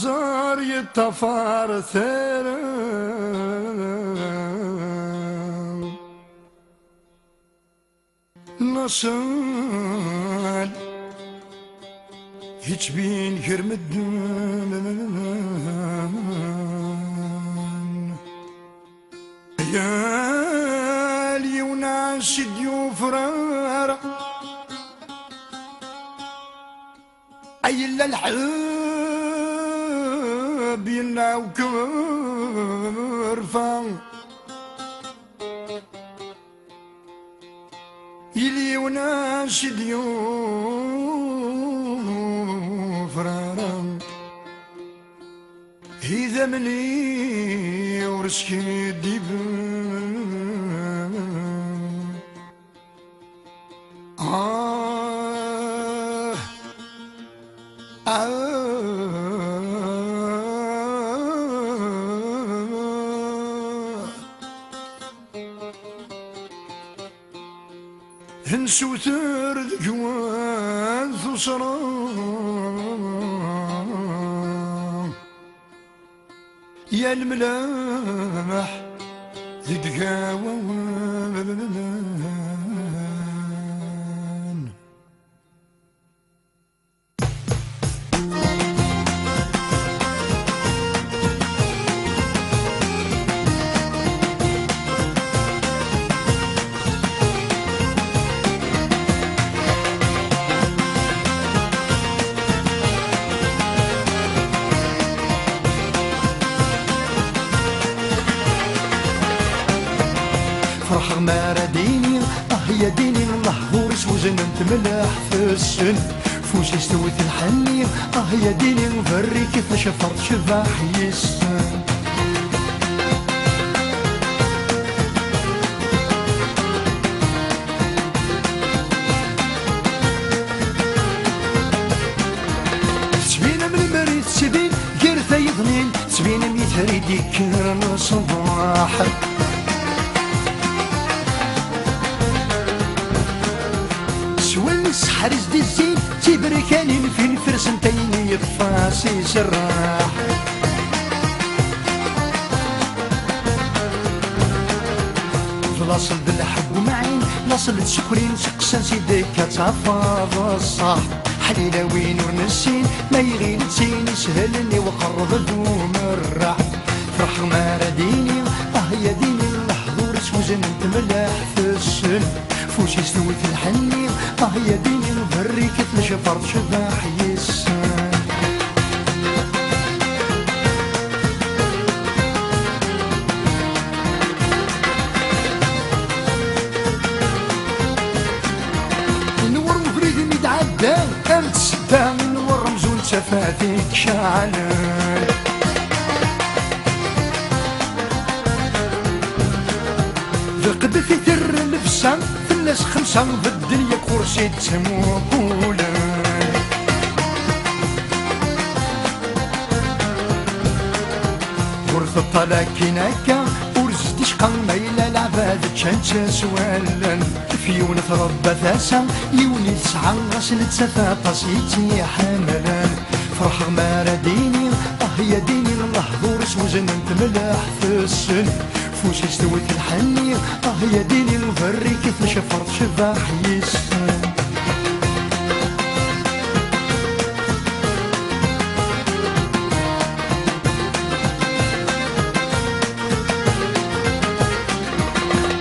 الزار يتفار ثرى نصال يتبين كرمدان يا وناس ضيوف رارة أيلا الحب يلا وكرفا يلي وناس ضيوف رارة إذا مني ورسكي ديبان هنسو ثرد جوان ثصرا يا الملامح ذكاوان فرح غمارة ديني يا ديني الله غورس وزن انت ملاح في السن فوش يستوي الحني يا ديني نفري كيف شفرت شباح يسن سبينا من المريض سبين قرثة يضنين سبينا ميت يكرن صباح حرز دي الزين تبركانين في الفرسنتين يطفاسي سراح فلاصل بالحب ومعين لاصل تسكرين سقسان سيديك تعفاض الصح حليلة وين ورنسين ما يغين تسين يسهلني وقرب دوم الراح فرح غمارة ديني يا ديني اللحظور سوزن انت ملاح في السن فوش يستوي في الحني يا ديني نبري كيف شفرت شباح يسان نور مفريد متعدى امت سدام نور رمزون شفاتك شعلان ذقد في ثر نفسان الناس خمسة في الدنيا كرسي تموكولا ورث الطلاكيناكا ورزد شقا ميلا العباد تشانشا سوالا في يونث ربا ثاسا يوني تسعى غسل تسافا طاسيتي حملا فرح غمارة ديني يا ديني الله ظورس وزن انت ملاح في السن فوش يستوي الحني يا ديني نفري كيف شفرت شباح يسان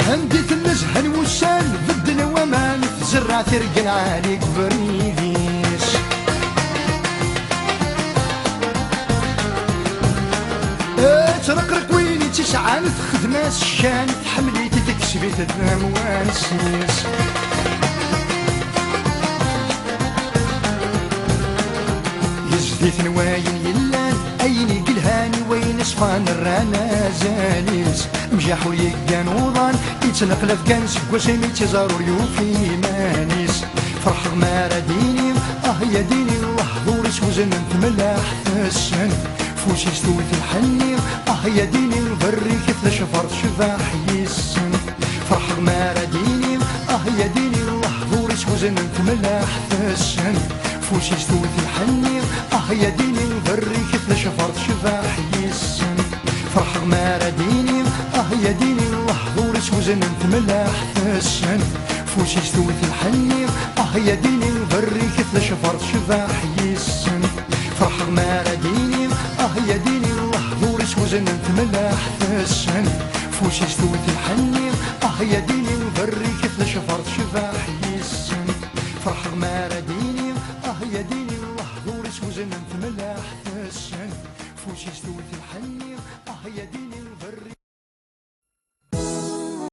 هنديت النزهة الوسان بدنا ومان تزرع ترقل عليك بريديس ترقرق ويني تسعى تخدم الشان تحملي تكسبي تدام وانسيس يزديت نواين يلان ايني قلهاني وين صفان الرانا زانيس مجاحو يقان وضان يتنقلف كان سكواسي ميتزارو ريوفي مانيس فرح غمارة ديني يا ديني الله ظورس وزن انت ملاح السن فوش يستوي في الحني يا ديني نبري كيف شفرت شباح يسن فرح غمارة ديني يا ديني الله ظورس وزن انت ملاح السن فوشي استوت الحني يا ديني بري كيف لشفرت شفاح يسن فرح غمارة ديني يا ديني الله سوزن انت ملاح تسن فوشي استوت الحني يا ديني بري كيف لشفرت شفاح يسن فرح غمارة ديني يا ديني الله سوزن انت ملاح تسن فوشي استوت الحني يا ديني بري كيف لشفرت شفاح يسن فرح غمارة ديني يا ديني الله سوزن انت ملاح تسن فوشي استوت الحني